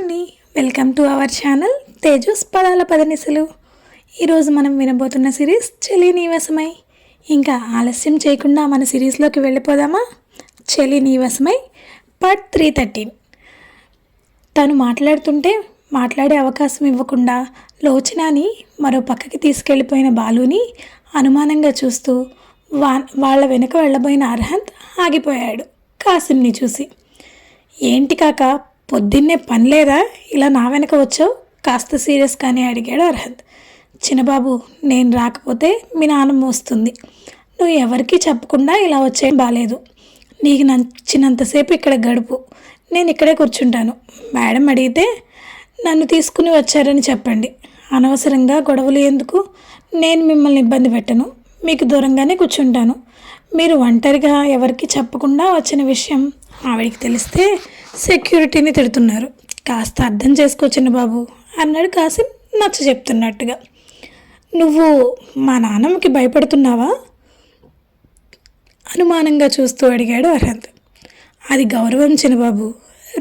అండి, welcome to our channel Tejas పదాల పదనిసలు. ఈరోజు మనం వినబోతున్న సిరీస్ చెలి నీవసమై. ఇంకా ఆలస్యం చేయకుండా మన సిరీస్లోకి వెళ్ళిపోదామా? చెలి నీవసమై పార్ట్ 313. తను మాట్లాడుతుంటే మాట్లాడే అవకాశం ఇవ్వకుండా లోచనాని మరో పక్కకి తీసుకెళ్ళిపోయిన బాలుని అనుమానంగా చూస్తూ వాళ్ళ వెనుక వెళ్ళబోయిన అర్హంత్ ఆగిపోయాడు కాసిమ్ని చూసి. ఏంటి కాక, పొద్దున్నే పని లేదా, ఇలా నా వెనక వచ్చావు? కాస్త సీరియస్గానే అడిగాడు అర్హంత్. చిన్నబాబు, నేను రాకపోతే మీ నాన్నమ్మ వస్తుంది. నువ్వు ఎవరికీ చెప్పకుండా ఇలా వచ్చేయం బాలేదు. నీకు నచ్చినంతసేపు ఇక్కడ గడుపు, నేను ఇక్కడే కూర్చుంటాను. మేడం అడిగితే నన్ను తీసుకుని వచ్చారని చెప్పండి. అనవసరంగా గొడవలు ఎందుకు? నేను మిమ్మల్ని ఇబ్బంది పెట్టను, మీకు దూరంగానే కూర్చుంటాను. మీరు ఒంటరిగా ఎవరికి చెప్పకుండా వచ్చిన విషయం ఆవిడికి తెలిస్తే సెక్యూరిటీని తిడుతున్నారు. కాస్త అర్థం చేసుకో చిన్నబాబు అన్నాడు కాసిం నచ్చ చెప్తున్నట్టుగా. నువ్వు మా నాన్నమ్మకి భయపడుతున్నావా? అనుమానంగా చూస్తూ అడిగాడు అర్హంత్. అది గౌరవం చిన్నబాబు,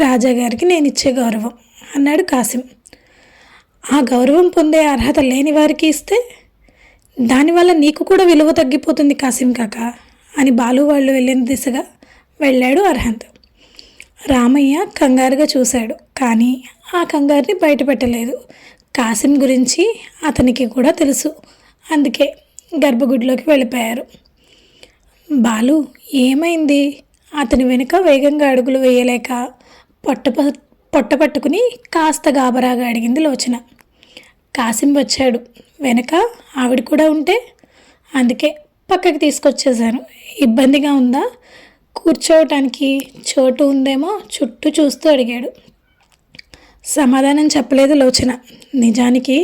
రాజాగారికి నేను ఇచ్చే గౌరవం అన్నాడు కాసిం. ఆ గౌరవం పొందే అర్హత లేని వారికి ఇస్తే దానివల్ల నీకు కూడా విలువ తగ్గిపోతుంది కాసిం కాక అని బాలు వాళ్ళు వెళ్ళిన దిశగా వెళ్ళాడు అర్హంత్. రామయ్య కంగారుగా చూశాడు, కానీ ఆ కంగారుని బయటపెట్టలేదు. కాసిం గురించి అతనికి కూడా తెలుసు, అందుకే గర్భగుడిలోకి వెళ్ళిపోయారు. బాలు ఏమైంది? అతని వెనుక వేగంగా అడుగులు వేయలేక పొట్ట పట్టుకుని కాస్త గాబరాగా అడిగింది లోచన. కాసిం వచ్చాడు, వెనక ఆవిడ కూడా ఉంటే అందుకే పక్కకి తీసుకొచ్చేసాను. ఇబ్బందిగా ఉందా? కూర్చోవటానికి చోటు ఉందేమో చుట్టూ చూస్తూ అడిగాడు. సమాధానం చెప్పలేదు లోచన. నిజానికి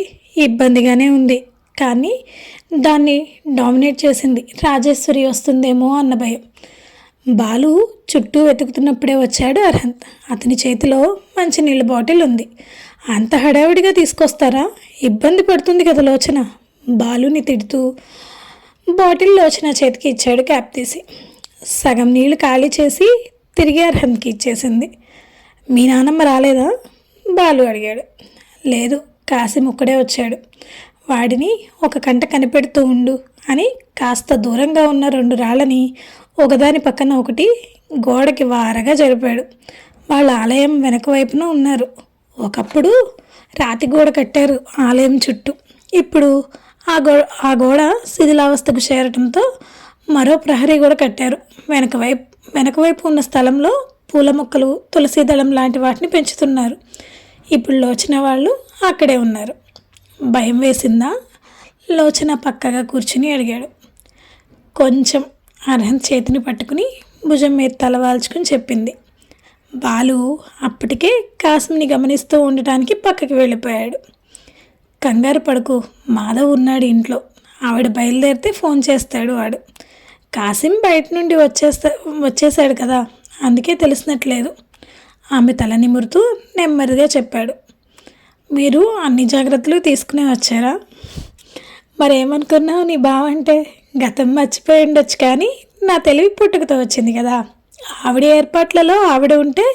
ఇబ్బందిగానే ఉంది, కానీ దాన్ని డామినేట్ చేసింది రాజేశ్వరి వస్తుందేమో అన్న భయం. బాలు చుట్టూ వెతుకుతున్నప్పుడే వచ్చాడు అర్హంత్. అతని చేతిలో మంచినీళ్ళ బాటిల్ ఉంది. అంత హడావిడిగా తీసుకొస్తారా? ఇబ్బంది పడుతుంది కదా లోచన. బాలుని తిడుతూ బాటిల్ లోచన చేతికి ఇచ్చాడు క్యాప్ తీసి. సగం నీళ్లు ఖాళీ చేసి తిరిగి అర్హంత్కి ఇచ్చేసింది. మీ నాన్నమ్మ రాలేదా? బాలు అడిగాడు. లేదు, కాసిం ఒక్కడే వచ్చాడు. వాడిని ఒక కంట కనిపెడుతూ ఉండు అని కాస్త దూరంగా ఉన్న 2 రాళ్ళని ఒకదాని పక్కన ఒకటి గోడకి వారగా జరిపాడు. వాళ్ళ ఆలయం వెనక వైపున ఉన్నారు. ఒకప్పుడు రాతి గోడ కట్టారు ఆలయం చుట్టూ. ఇప్పుడు ఆ గోడ శిథిలావస్థకు చేరటంతో మరో ప్రహరీ గోడ కట్టారు. వెనక వైపు ఉన్న స్థలంలో పూల మొక్కలు, తులసి దళం లాంటి వాటిని పెంచుతున్నారు. ఇప్పుడు లోచన వాళ్ళు అక్కడే ఉన్నారు. భయం వేసిందా? లోచన పక్కగా కూర్చుని అడిగాడు. కొంచెం అర్హంత్ చేతిని పట్టుకుని భుజం మీద తలవాల్చుకుని చెప్పింది. బాలు అప్పటికే కాసిమ్ని గమనిస్తూ ఉండటానికి పక్కకి వెళ్ళిపోయాడు. కంగారు పడుకు, మాధవ్ ఉన్నాడు ఇంట్లో. ఆవిడ బయలుదేరితే ఫోన్ చేస్తాడు వాడు. కాసిం బయట నుండి వచ్చేసాడు కదా, అందుకే తెలిసినట్లేదు. ఆమె తల నిమురుతూ నెమ్మదిగా చెప్పాడు. మీరు అన్ని జాగ్రత్తలు తీసుకునే వచ్చారా? మరేమనుకున్నావు నీ బావంటే? గతం మర్చిపోయి ఉండొచ్చు, కానీ నా తెలివి పుట్టుకతో వచ్చింది కదా. ఆవిడ ఏర్పాట్లలో ఆవిడ ఉంటే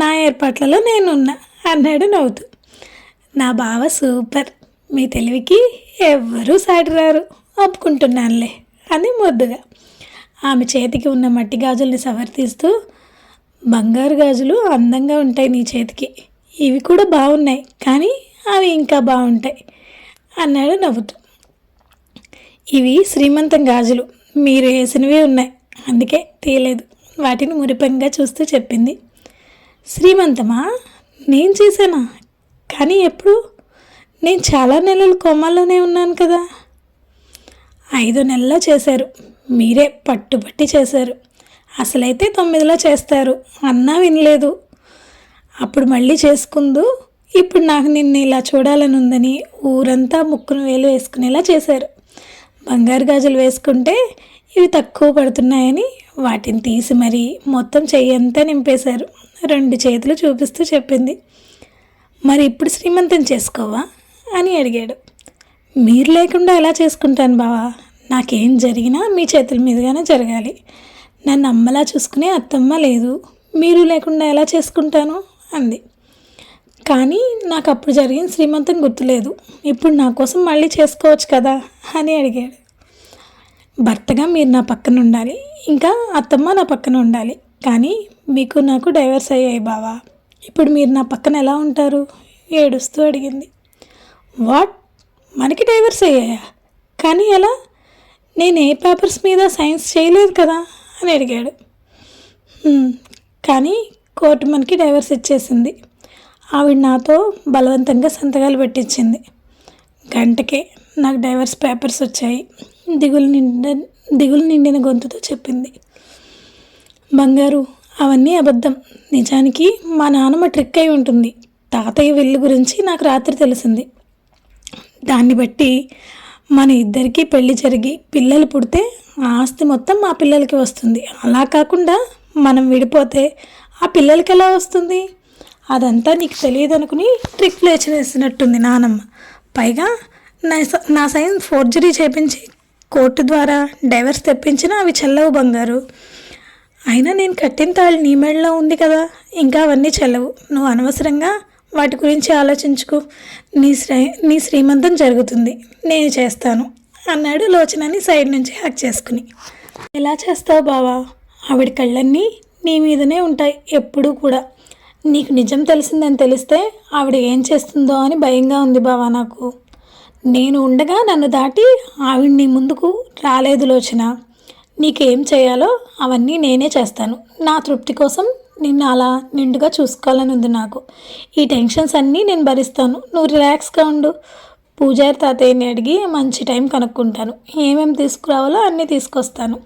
నా ఏర్పాట్లలో నేనున్నా అన్నాడు నవ్వుతూ. నా బావ సూపర్, మీ తెలివికి ఎవ్వరూ సాటిరారు, ఒప్పుకుంటున్నానులే అని ముద్దుగా ఆమె చేతికి ఉన్న మట్టి గాజుల్ని సవరితీస్తూ, బంగారు గాజులు అందంగా ఉంటాయి నీ చేతికి, ఇవి కూడా బాగున్నాయి, కానీ అవి ఇంకా బాగుంటాయి అన్నాడు నవ్వుతూ. ఇవి శ్రీమంతం గాజులు, మీరు వేసినవే ఉన్నాయి, అందుకే తీయలేదు. వాటిని మురిపంగా చూస్తూ చెప్పింది. శ్రీమంతమా? నేను చేశానా? కానీ ఎప్పుడు? నేను చాలా నెలలు కోమాల్లోనే ఉన్నాను కదా. 5 నెలల్లో చేశారు, మీరే పట్టుబట్టి చేశారు. అసలైతే 9లో చేస్తారు అన్నా వినలేదు. అప్పుడు మళ్ళీ చేసుకుందు. ఇప్పుడు నాకు నిన్ను ఇలా చూడాలని ఉందని ఊరంతా ముక్కును వేలు వేసుకునేలా చేశారు. బంగారు గాజులు వేసుకుంటే ఇవి తక్కువ పడుతున్నాయని వాటిని తీసి మరీ మొత్తం చెయ్యంతా నింపేశారు. 2 చేతులు చూపిస్తూ చెప్పింది. మరి ఇప్పుడు శ్రీమంతం చేసుకోవా అని అడిగాడు. మీరు లేకుండా ఎలా చేసుకుంటాను బావా? నాకేం జరిగినా మీ చేతుల మీదుగానే జరగాలి. నన్ను అమ్మలా చూసుకునే అత్తమ్మ లేదు, మీరు లేకుండా ఎలా చేసుకుంటాను అంది. కానీ నాకు అప్పుడు జరిగిన శ్రీమంతం గుర్తులేదు. ఇప్పుడు నా కోసం మళ్ళీ చేసుకోవచ్చు కదా అని అడిగాడు. భర్తగా మీరు నా పక్కన ఉండాలి, ఇంకా అత్తమ్మ నా పక్కన ఉండాలి. కానీ మీకు నాకు డైవర్స్ అయ్యాయి బావా. ఇప్పుడు మీరు నా పక్కన ఎలా ఉంటారు? ఏడుస్తూ అడిగింది. వాట్? మనకి డైవర్స్ అయ్యాయా? కానీ ఎలా? నేను ఏ పేపర్స్ మీద సైన్స్ చేయలేదు కదా అని అడిగాడు. కానీ కోర్టు మనకి డైవర్స్ ఇచ్చేసింది. ఆవిడ నాతో బలవంతంగా సంతకాలు పెట్టించింది. గంటకే నాకు డైవర్స్ పేపర్స్ వచ్చాయి. దిగులు నిండిన గొంతుతో చెప్పింది. బంగారు, అవన్నీ అబద్ధం. నిజానికి మా నాన్నమ్మ ట్రిక్ అయి ఉంటుంది. తాతయ్య విల్లు గురించి నాకు రాత్రి తెలిసింది. దాన్ని బట్టి మన ఇద్దరికీ పెళ్లి జరిగి పిల్లలు పుడితే ఆ ఆస్తి మొత్తం మా పిల్లలకి వస్తుంది. అలా కాకుండా మనం విడిపోతే ఆ పిల్లలకి ఎలా వస్తుంది? అదంతా నీకు తెలియదు అనుకుని ట్రిక్ ప్లే చేసినట్టుంది నానమ్మ. పైగా నా సైన్ ఫోర్జరీ చేపించి కోర్టు ద్వారా డైవర్స్ తెప్పించినా అవి చెల్లవు బంగారు. అయినా నేను కట్టిన తాళి నీ మెడలో ఉంది కదా, ఇంకా అవన్నీ చెల్లవు. నువ్వు అనవసరంగా వాటి గురించి ఆలోచించుకో. నీ శ్రీమంతం జరుగుతుంది, నేను చేస్తాను అన్నాడు లోచనని సైడ్ నుంచి హ్యాక్ చేసుకుని. ఎలా చేస్తావు బావా? ఆవిడ కళ్ళన్నీ నీ మీదనే ఉంటాయి ఎప్పుడూ కూడా. నీకు నిజం తెలిసిందని తెలిస్తే ఆవిడ ఏం చేస్తుందో అని భయంగా ఉంది బావా నాకు. నేను ఉండగా నన్ను దాటి ఆవిడ నీ ముందుకు రాలేదు లోచన. నీకేం చేయాలో అవన్నీ నేనే చేస్తాను. నా తృప్తి కోసం నిన్ను అలా నిండుగా చూసుకోవాలని ఉంది నాకు. ఈ టెన్షన్స్ అన్నీ నేను భరిస్తాను, నువ్వు రిలాక్స్గా ఉండు. పూజారి తాతయ్యని అడిగి మంచి టైం కనుక్కుంటాను. ఏమేమి తీసుకురావాలో అన్నీ తీసుకొస్తాను.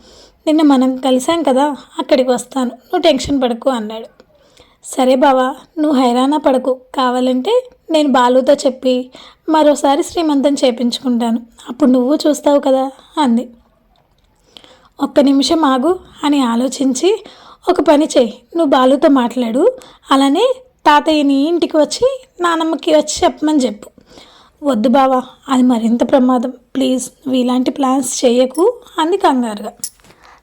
నిన్న మనం కలిసాం కదా, అక్కడికి వస్తాను, నువ్వు టెన్షన్ పడకు అన్నాడు. సరే బావా, నువ్వు హైరానా పడకు. కావాలంటే నేను బాలుతో చెప్పి మరోసారి శ్రీమంతం చేపించుకుంటాను, అప్పుడు నువ్వు చూస్తావు కదా అంది. ఒక్క నిమిషం ఆగు అని ఆలోచించి, ఒక పని చేయి, నువ్వు బాలుతో మాట్లాడు, అలానే తాతయ్యని ఇంటికి వచ్చి నానమ్మకి వచ్చి చెప్పమని చెప్పు. వద్దు బావా, అది మరింత ప్రమాదం. ప్లీజ్ నువ్వు ఇలాంటి ప్లాన్స్ చేయకు అంది కంగారుగా.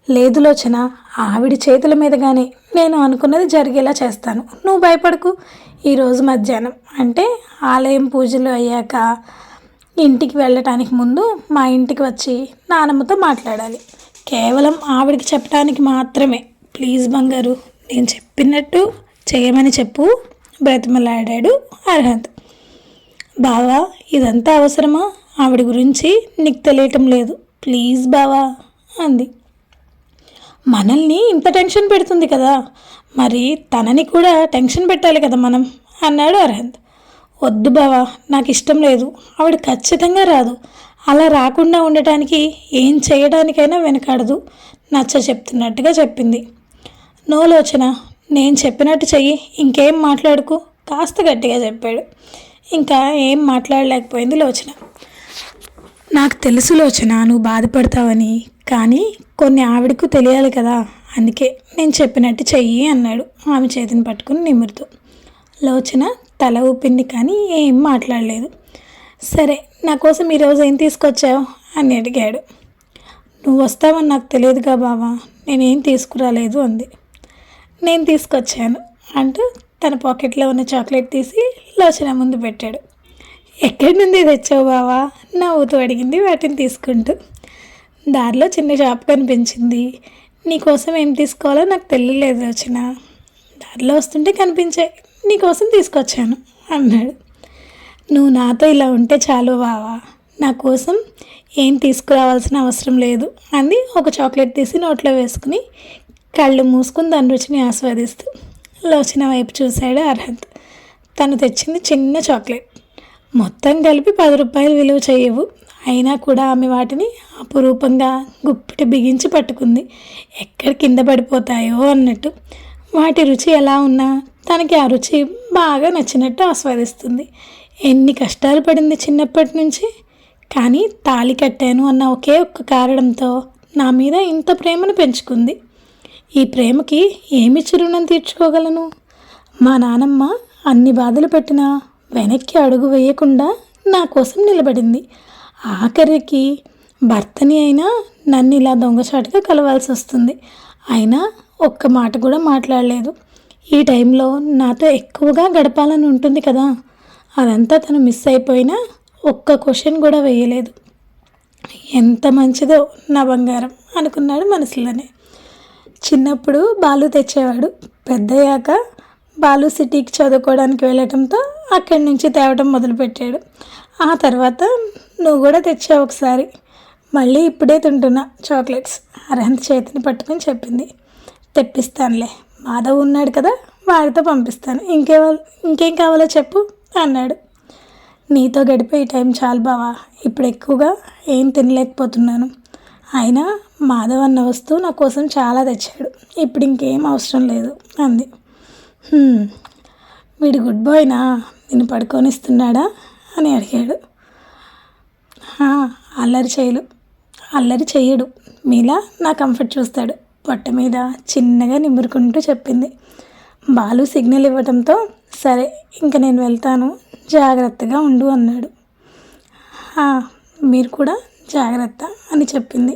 లేదు లోచన, ఆవిడ చేతుల మీదగానే నేను అనుకున్నది జరిగేలా చేస్తాను, నువ్వు భయపడకు. ఈరోజు మధ్యాహ్నం అంటే ఆలయం పూజలు అయ్యాక ఇంటికి వెళ్ళటానికి ముందు మా ఇంటికి వచ్చి నానమ్మతో మాట్లాడాలి. కేవలం ఆవిడికి చెప్పడానికి మాత్రమే. ప్లీజ్ బంగారు, నేను చెప్పినట్టు చేయమని చెప్పు బ్రతిమలాడాడు అర్హంత్. బావా, ఇదంతా అవసరమా? ఆవిడ గురించి నీకు తెలియటం లేదు. ప్లీజ్ బావా అంది. మనల్ని ఇంత టెన్షన్ పెడుతుంది కదా, మరి తనని కూడా టెన్షన్ పెట్టాలి కదా మనం అన్నాడు అర్హంత్. వద్దు బావా, నాకు ఇష్టం లేదు. ఆవిడ ఖచ్చితంగా రాదు. అలా రాకుండా ఉండటానికి ఏం చేయడానికైనా వెనకాడదు. నచ్చ చెప్తున్నట్టుగా చెప్పింది. నో లోచన, నేను చెప్పినట్టు చెయ్యి, ఇంకేం మాట్లాడుకు కాస్త గట్టిగా చెప్పాడు. ఇంకా ఏం మాట్లాడలేకపోయింది లోచన. నాకు తెలుసు లోచన, నువ్వు బాధపడతావని, కానీ కొన్ని ఆవిడకు తెలియాలి కదా, అందుకే నేను చెప్పినట్టు చెయ్యి అన్నాడు ఆమె చేతిని పట్టుకుని నిమురుతూ. లోచన తల ఊపింది కానీ ఏం మాట్లాడలేదు. సరే, నా కోసం ఈరోజు ఏం తీసుకొచ్చావు అని అడిగాడు. నువ్వు వస్తావని నాకు తెలియదుగా బావా, నేనేం తీసుకురాలేదు అంది. నేను తీసుకొచ్చాను అంటూ తన పాకెట్లో ఉన్న చాక్లెట్ తీసి లోచన ముందు పెట్టాడు. ఎక్కడి నుండి తెచ్చావు బావా నవ్వుతూ అడిగింది వాటిని తీసుకుంటూ. దారిలో చిన్న షాప్ కనిపించింది. నీకోసం ఏం తీసుకోవాలో నాకు తెలియలేదు లోచన, దారిలో వస్తుంటే కనిపించాయి, నీకోసం తీసుకొచ్చాను అన్నాడు. నువ్వు నాతో ఇలా ఉంటే చాలు బావా, నా కోసం ఏం తీసుకురావాల్సిన అవసరం లేదు అంది ఒక చాక్లెట్ తీసి నోట్లో వేసుకుని కళ్ళు మూసుకుని దాని రుచిని ఆస్వాదిస్తూ. లోచన వైపు చూశాడు అర్హంత్. తను తెచ్చింది చిన్న చాక్లెట్. మొత్తం కలిపి 10 రూపాయలు విలువ చేయవు. అయినా కూడా ఆమె వాటిని అపురూపంగా గుప్పిటి బిగించి పట్టుకుంది. ఎక్కడ కింద పడిపోతాయో అన్నట్టు. వాటి రుచి ఎలా ఉన్నా తనకి ఆ రుచి బాగా నచ్చినట్టు ఆస్వాదిస్తుంది. ఎన్ని కష్టాలు పడింది చిన్నప్పటి నుంచి, కానీ తాళి కట్టాను అన్న ఒకే ఒక్క కారణంతో నా మీద ఇంత ప్రేమను పెంచుకుంది. ఈ ప్రేమకి ఏమిచ్చి రుణం తీర్చుకోగలను? మా నానమ్మ అన్ని బాధలు పెట్టినా వెనక్కి అడుగు వేయకుండా నా కోసం నిలబడింది. ఆఖరికి భర్తని అయినా నన్ను ఇలా దొంగచాటుగా కలవాల్సి వస్తుంది. అయినా ఒక్క మాట కూడా మాట్లాడలేదు. ఈ టైంలో నాతో ఎక్కువగా గడపాలని ఉంటుంది కదా, అదంతా తను మిస్ అయిపోయినా ఒక్క క్వశ్చన్ కూడా వేయలేదు. ఎంత మంచిదో నా బంగారం అనుకున్నాడు మనసులోనే. చిన్నప్పుడు బాలు తెచ్చేవాడు, పెద్దయ్యాక బాలు సిటీకి చదువుకోవడానికి వెళ్ళటంతో అక్కడి నుంచి తేవటం మొదలుపెట్టాడు. ఆ తర్వాత నువ్వు కూడా తెచ్చావు ఒకసారి, మళ్ళీ ఇప్పుడే తింటున్నా చాక్లెట్స్ అర్హంత్ చేతిని పట్టుకొని చెప్పింది. తెప్పిస్తానులే, మాధవ్ ఉన్నాడు కదా, వాడితో పంపిస్తాను, ఇంకేం కావాలో చెప్పు అన్నాడు. నీతో గడిపే ఈ టైం చాలు బావా, ఇప్పుడు ఎక్కువగా ఏం తినలేకపోతున్నాను. అయినా మాధవ్ అన్న వస్తువు నా కోసం చాలా తెచ్చాడు, ఇప్పుడు ఇంకేం అవసరం లేదు అంది. వీడు గుడ్ బాయ్నా, నేను పడుకొనిస్తున్నాడా అని అడిగాడు. అల్లరి చేయడు, మీలా నా కంఫర్ట్ చూస్తాడు, పొట్ట మీద చిన్నగా నిమురుకుంటూ చెప్పింది. బాలు సిగ్నల్ ఇవ్వడంతో సరే ఇంక నేను వెళ్తాను, జాగ్రత్తగా ఉండు అన్నాడు. మీరు కూడా జాగ్రత్త అని చెప్పింది.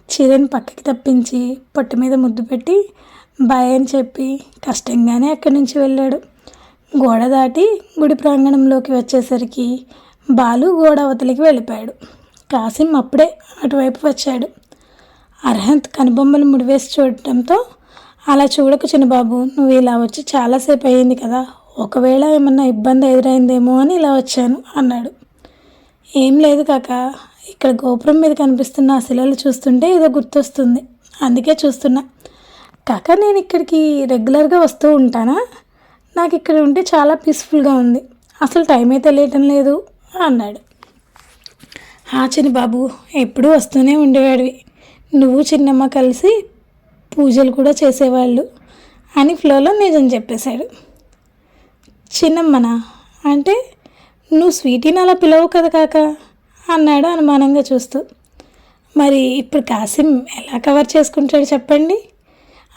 చీరని పక్కకి తప్పించి పొట్ట మీద ముద్దు పెట్టి బాయ్ అని చెప్పి కష్టంగానే అక్కడి నుంచి వెళ్ళాడు. గోడ దాటి గుడి ప్రాంగణంలోకి వచ్చేసరికి బాలు గోడ అవతలికి వెళ్ళిపోయాడు. కాసిం అప్పుడే అటువైపు వచ్చాడు. అర్హంత్ కనుబొమ్మలు ముడివేసి చూడటంతో, అలా చూడకు చిన్నబాబు, నువ్వు ఇలా వచ్చి చాలాసేపు అయ్యింది కదా, ఒకవేళ ఏమన్నా ఇబ్బంది ఎదురైందేమో అని ఇలా వచ్చాను అన్నాడు. ఏం లేదు కాక, ఇక్కడ గోపురం మీద కనిపిస్తున్న ఆ శిలలు చూస్తుంటే ఏదో గుర్తొస్తుంది, అందుకే చూస్తున్నా. కాక నేను ఇక్కడికి రెగ్యులర్గా వస్తూ ఉంటానా, నాకు ఇక్కడ ఉంటే చాలా పీస్ఫుల్గా ఉంది, అసలు టైమే తెలియటం లేదు అన్నాడు. చిన్నబాబు, ఎప్పుడూ వస్తూనే ఉండేవాడివి, నువ్వు చిన్నమ్మ కలిసి పూజలు కూడా చేసేవాళ్ళు అని ఫ్లోలో నిజం చెప్పేశాడు. చిన్నమ్మనా అంటే నువ్వు స్వీటీని అలా పిలవు కదా కాక అన్నాడు అనుమానంగా చూస్తూ. మరి ఇప్పుడు కాసిం ఎలా కవర్ చేసుకుంటాడు చెప్పండి?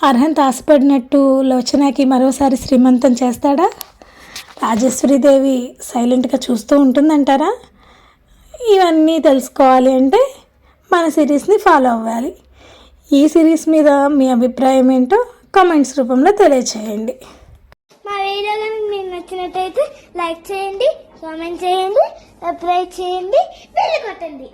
అర్హంత్ ఆశపడినట్టు లోచనకి మరోసారి శ్రీమంతం చేస్తాడా? రాజేశ్వరీదేవి సైలెంట్గా చూస్తూ ఉంటుందంటారా? ఇవన్నీ తెలుసుకోవాలి అంటే మన సిరీస్ని ఫాలో అవ్వాలి. ఈ సిరీస్ మీద మీ అభిప్రాయం ఏంటో కామెంట్స్ రూపంలో తెలియచేయండి. మా వీడియో కనుక మీకు నచ్చినట్టయితే లైక్ చేయండి, కామెంట్ చేయండి, సబ్స్క్రైబ్ చేయండి, బెల్ కొట్టండి.